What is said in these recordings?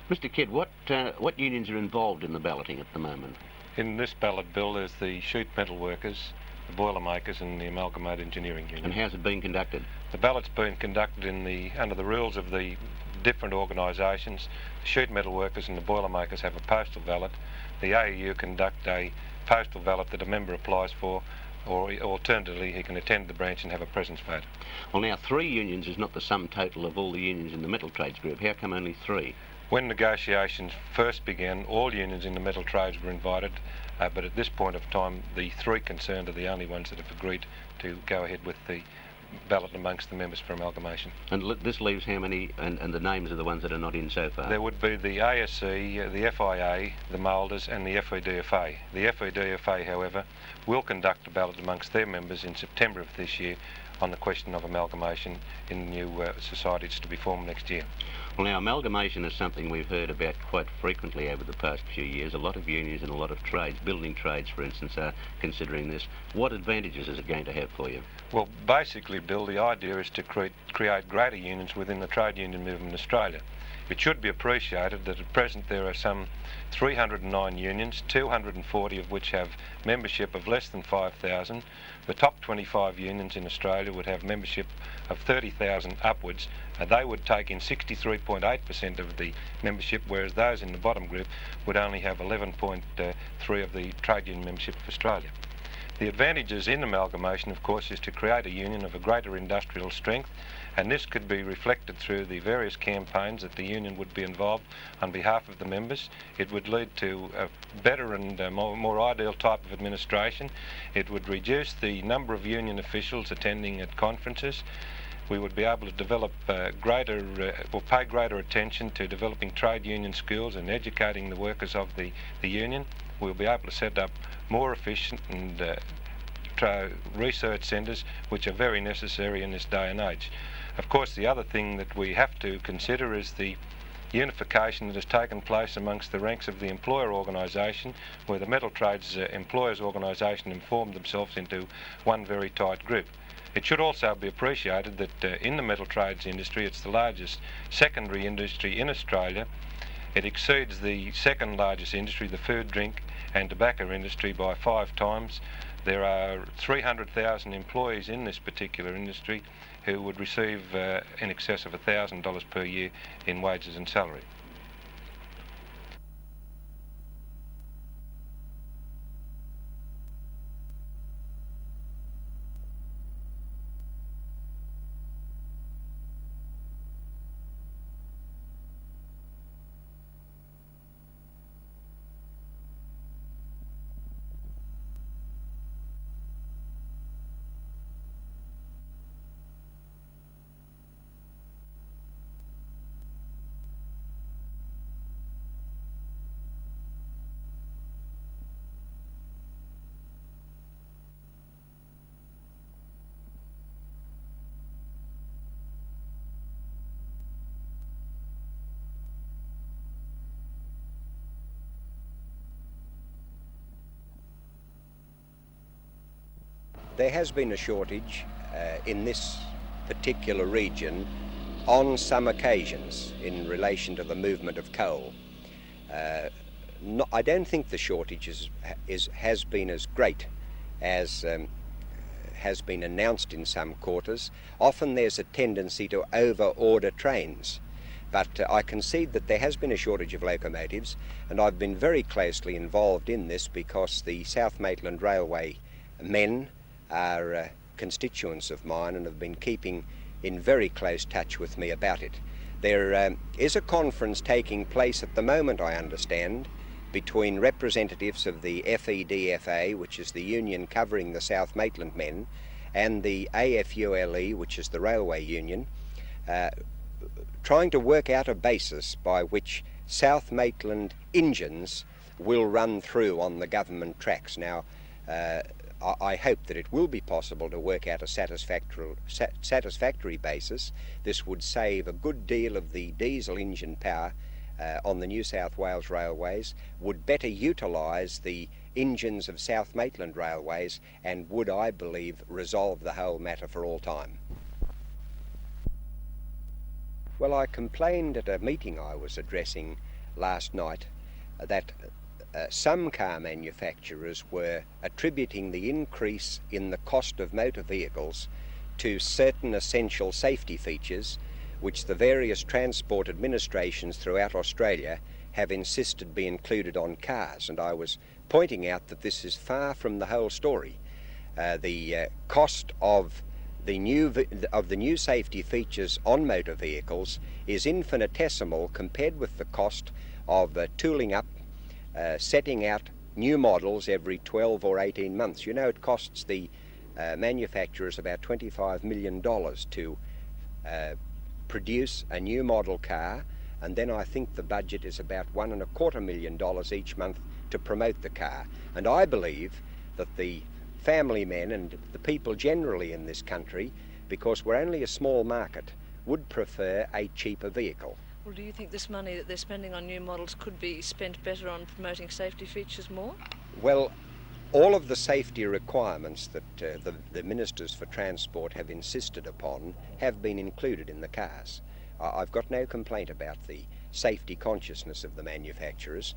Mr. Kidd, what unions are involved in the balloting at the moment? In this ballot bill there's the sheet metal workers, the boilermakers and the Amalgamated Engineering Union. And how's it been conducted? The ballot's been conducted under the rules of the different organisations. The sheet metal workers and the boilermakers have a postal ballot. The AEU conduct a postal ballot that a member applies for, or alternatively he can attend the branch and have a presence vote. Well, now 3 unions is not the sum total of all the unions in the metal trades group. How come only 3? When negotiations first began, all unions in the metal trades were invited, but at this point of time the 3 concerned are the only ones that have agreed to go ahead with the ballot amongst the members for amalgamation. And this leaves how many, and the names of the ones that are not in so far? There would be the ASC, the FIA, the Moulders and the FEDFA. The FEDFA, however, will conduct a ballot amongst their members in September of this year on the question of amalgamation in the new societies to be formed next year. Well, now, amalgamation is something we've heard about quite frequently over the past few years. A lot of unions and a lot of trades, building trades for instance, are considering this. What advantages is it going to have for you? Well, basically, Bill, the idea is to create greater unions within the trade union movement in Australia. It should be appreciated that at present there are some 309 unions, 240 of which have membership of less than 5,000. The top 25 unions in Australia would have membership of 30,000 upwards. They would take in 63.8% of the membership, whereas those in the bottom group would only have 11.3% of the trade union membership of Australia. The advantages in amalgamation, of course, is to create a union of a greater industrial strength, and this could be reflected through the various campaigns that the union would be involved on behalf of the members. It would lead to a better and more ideal type of administration. It would reduce the number of union officials attending at conferences. We would be able to develop pay greater attention to developing trade union skills and educating the workers of the union. We'll be able to set up more efficient and research centres, which are very necessary in this day and age. Of course, the other thing that we have to consider is the unification that has taken place amongst the ranks of the employer organisation, where the metal trades employers organisation have formed themselves into one very tight group. It should also be appreciated that in the metal trades industry, it's the largest secondary industry in Australia. It exceeds the second largest industry, the food, drink and tobacco industry, by 5 times. There are 300,000 employees in this particular industry who would receive in excess of $1,000 per year in wages and salary. There has been a shortage in this particular region on some occasions in relation to the movement of coal. I don't think the shortage has been as great as has been announced in some quarters. Often there's a tendency to over-order trains, but I concede that there has been a shortage of locomotives, and I've been very closely involved in this because the South Maitland Railway men are constituents of mine and have been keeping in very close touch with me about it. There is a conference taking place at the moment, I understand, between representatives of the FEDFA, which is the union covering the South Maitland men, and the AFULE, which is the railway union, trying to work out a basis by which South Maitland engines will run through on the government tracks. Now, I hope that it will be possible to work out a satisfactory basis. This would save a good deal of the diesel engine power on the New South Wales railways, would better utilise the engines of South Maitland railways, and would, I believe, resolve the whole matter for all time. Well, I complained at a meeting I was addressing last night that some car manufacturers were attributing the increase in the cost of motor vehicles to certain essential safety features which the various transport administrations throughout Australia have insisted be included on cars. And I was pointing out that this is far from the whole story. The cost of the new safety features on motor vehicles is infinitesimal compared with the cost of tooling up, setting out new models every 12 or 18 months. You know, it costs the manufacturers about $25 million to produce a new model car, and then I think the budget is about $1.25 million each month to promote the car. And I believe that the family men and the people generally in this country, because we're only a small market, would prefer a cheaper vehicle. Well, do you think this money that they're spending on new models could be spent better on promoting safety features more? Well, all of the safety requirements that the Ministers for Transport have insisted upon have been included in the cars. I've got no complaint about the safety consciousness of the manufacturers.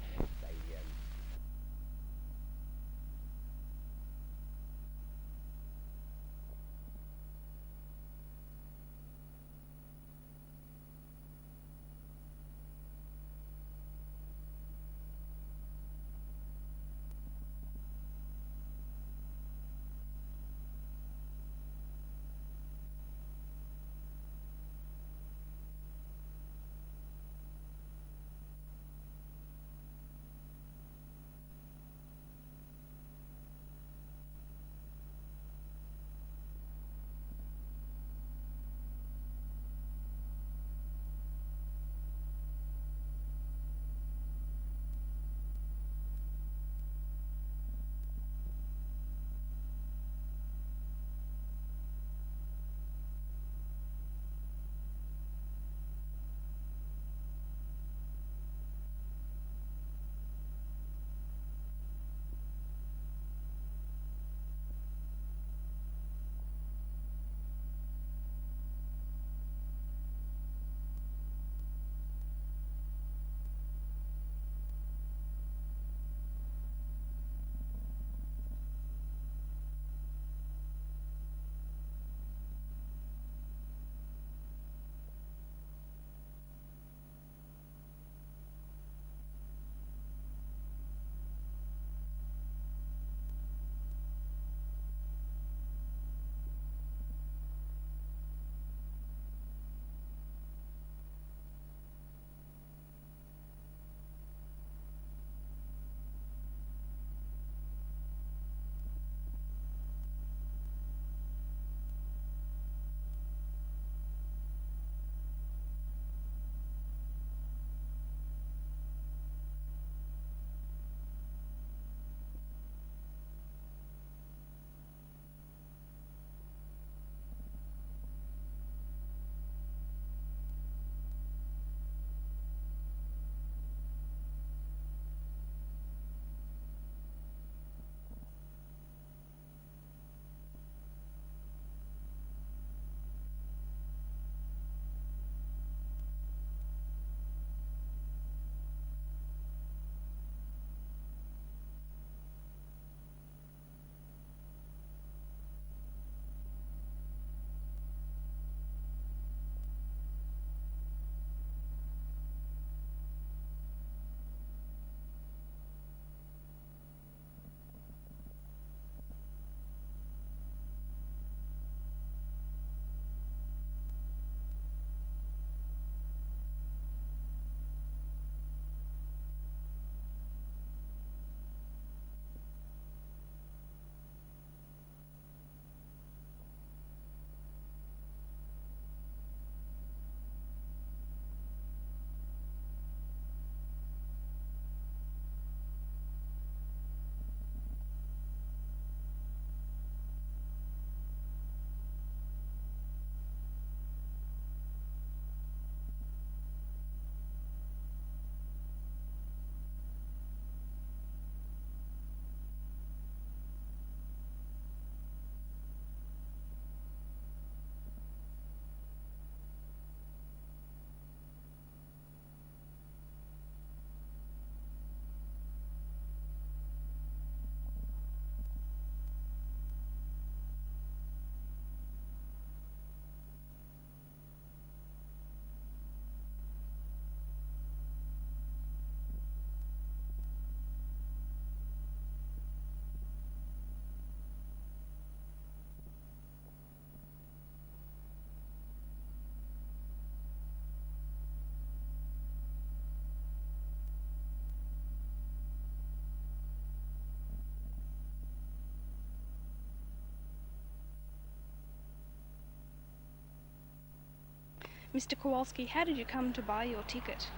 Mr. Kowalski, how did you come to buy your ticket?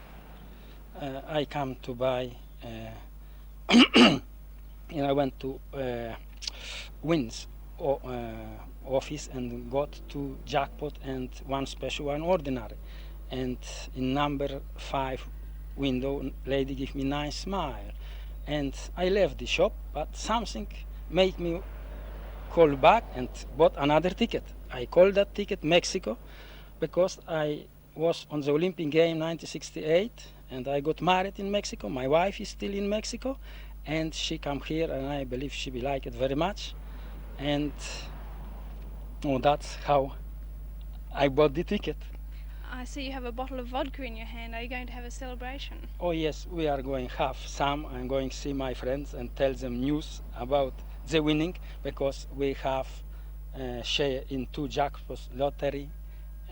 I come to buy, and I went to Wins office and got 2 jackpot and 1 special, 1 ordinary. And in number 5 window, lady give me nice smile. And I left the shop, but something made me call back and bought another ticket. I called that ticket Mexico because I was on the Olympic game 1968 and I got married in Mexico. My wife is still in Mexico and she come here and I believe she will like it very much. And that's how I bought the ticket. I see you have a bottle of vodka in your hand. Are you going to have a celebration? Oh yes, we are going to have some. I'm going to see my friends and tell them news about the winning because we have share in 2 jackpots lottery,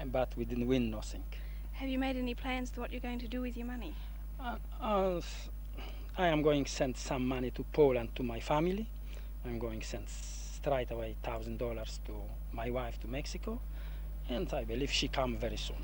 but we didn't win nothing. Have you made any plans to what you're going to do with your money? I am going to send some money to Poland to my family. I'm going to send straight away $1,000 to my wife to Mexico, and I believe she come very soon.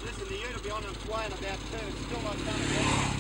Listen, the ute will be on its way in about 2. It's still not done yet.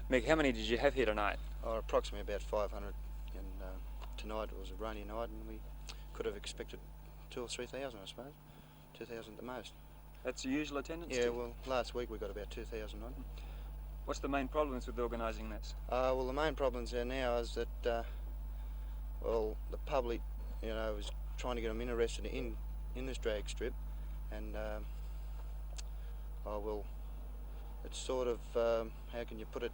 Meg, how many did you have here tonight? Oh, approximately about 500. And tonight it was a rainy night, and we could have expected 2,000 or 3,000, I suppose. 2,000 at the most. That's the usual attendance? Yeah, well, last week we got about 2,000 on. What's the main problems with organising this? Well, the main problems there now is that, well, the public, you know, is trying to get them interested in this drag strip, and, well, it's sort of, how can you put it,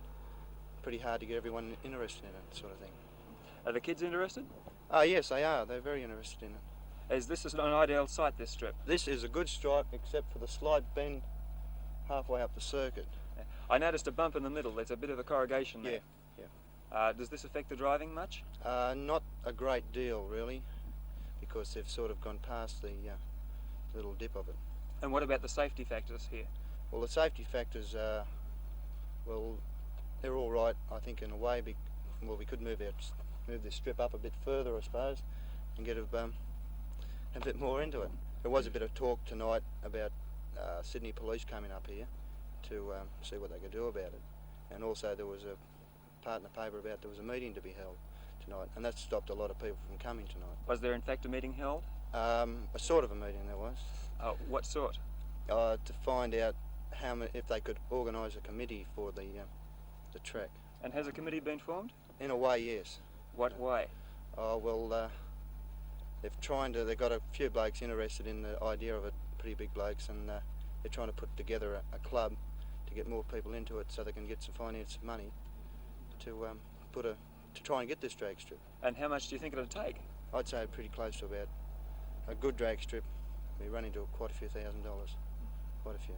pretty hard to get everyone interested in it, sort of thing. Are the kids interested? Yes, they are. They're very interested in it. Is this an ideal site, this strip? This is a good stripe, except for the slight bend halfway up the circuit. I noticed a bump in the middle. There's a bit of a corrugation there. Yeah. Does this affect the driving much? Not a great deal, really, because they've sort of gone past the little dip of it. And what about the safety factors here? Well, the safety factors are, well, they're all right, I think, in a way. Well, we could move this strip up a bit further, I suppose, and get a bit more into it. There was a bit of talk tonight about Sydney Police coming up here to see what they could do about it, and also there was a part in the paper about there was a meeting to be held tonight, and that stopped a lot of people from coming tonight. Was there in fact a meeting held? A sort of a meeting there was. What sort? To find out if they could organise a committee for the track. And has a committee been formed? In a way, yes. What way? Oh, well, they've got a few blokes interested in the idea of it, pretty big blokes, and they're trying to put together a club to get more people into it so they can get some finance money to try and get this drag strip. And how much do you think it'll take? I'd say pretty close to about a good drag strip. We run into quite a few $1,000, quite a few.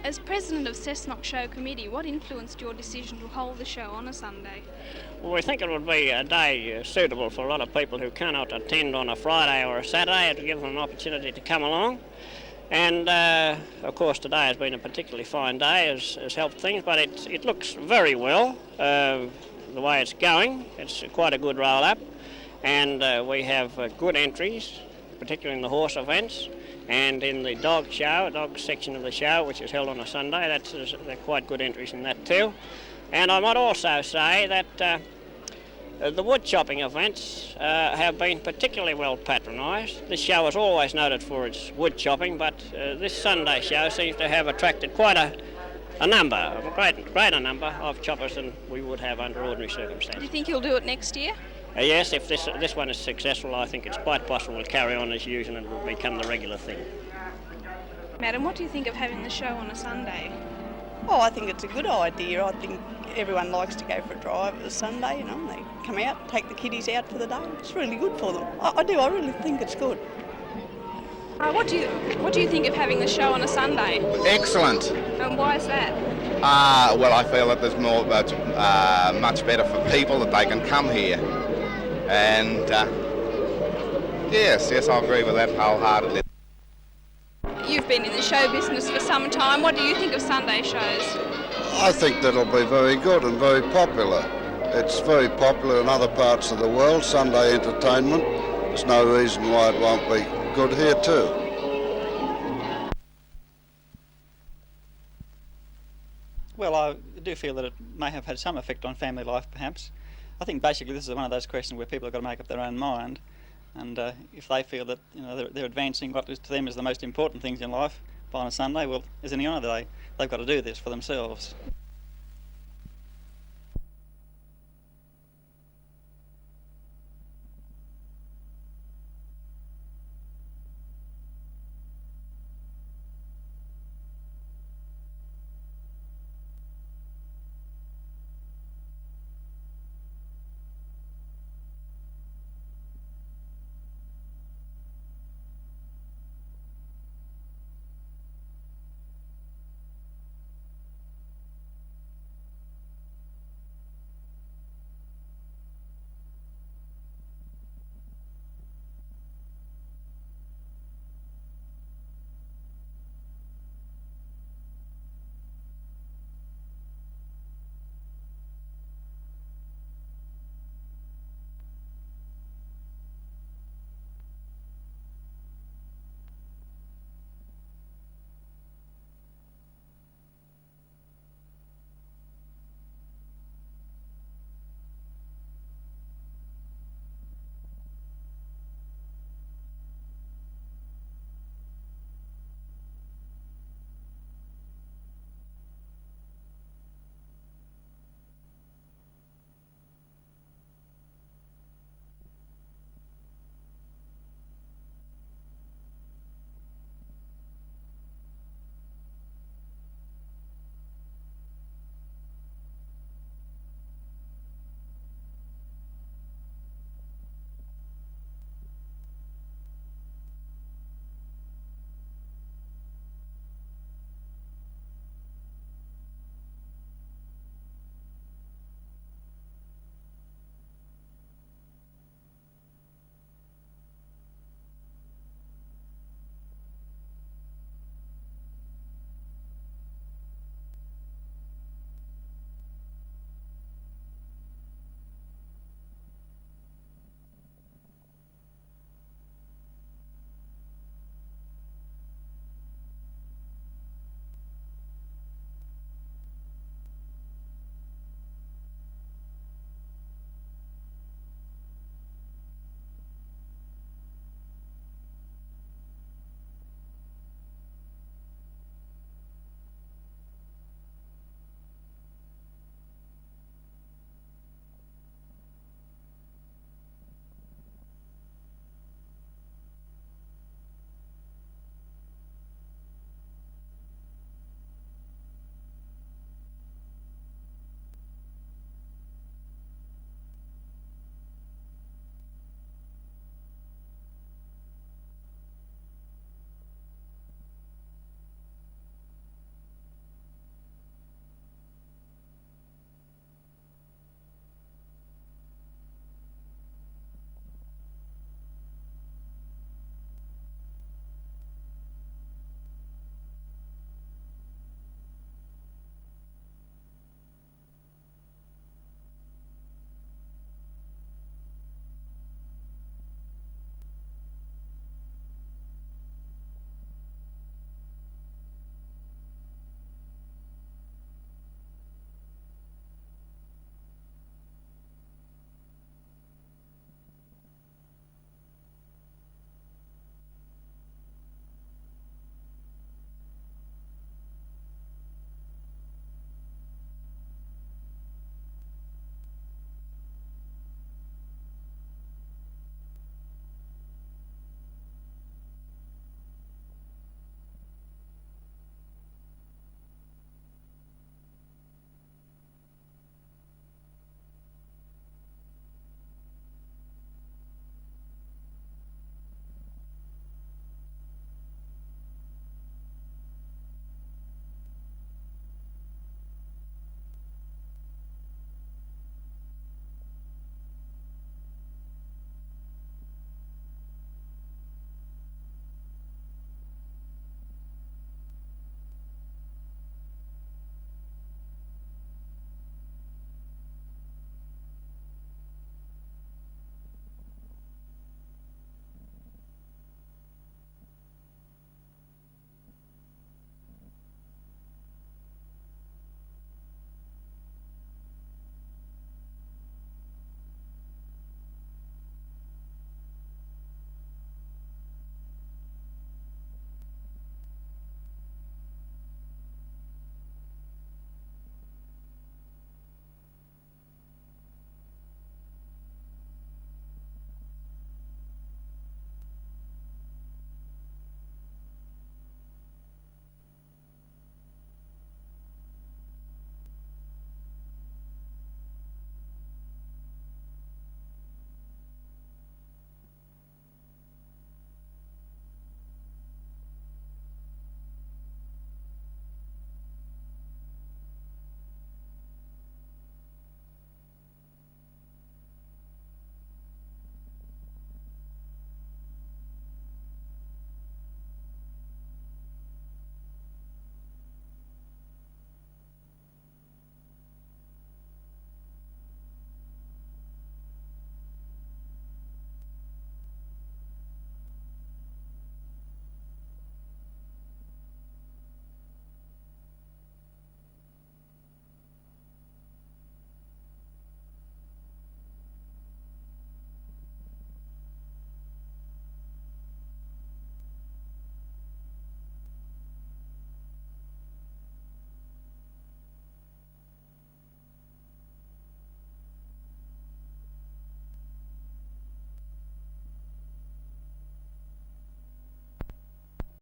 As president of Cessnock Show Committee, what influenced your decision to hold the show on a Sunday? Well, we think it would be a day suitable for a lot of people who cannot attend on a Friday or a Saturday, to give them an opportunity to come along. And of course today has been a particularly fine day, has helped things, but it looks very well the way it's going. It's quite a good roll-up, and we have good entries, particularly in the horse events. And in the dog section of the show, which is held on a Sunday, they're quite good entries in that too. And I might also say that the wood chopping events have been particularly well patronised. This show is always noted for its wood chopping, but this Sunday show seems to have attracted quite a greater number of choppers than we would have under ordinary circumstances. Do you think you'll do it next year? Yes, if this one is successful, I think it's quite possible to carry on as usual and it will become the regular thing. Madam, what do you think of having the show on a Sunday? Oh, I think it's a good idea. I think everyone likes to go for a drive on a Sunday, They come out, take the kiddies out for the day. It's really good for them. I really think it's good. What do you think of having the show on a Sunday? Excellent. And why is that? Well, I feel that there's more, much better for people that they can come here. And yes, I agree with that wholeheartedly. You've been in the show business for some time. What do you think of Sunday shows? I think that'll be very good and very popular. It's very popular in other parts of the world, Sunday entertainment. There's no reason why it won't be good here too. Well, I do feel that it may have had some effect on family life, perhaps. I think basically this is one of those questions where people have got to make up their own mind, and if they feel that they're advancing what is to them is the most important things in life on a Sunday, well, as any other day, they've got to do this for themselves.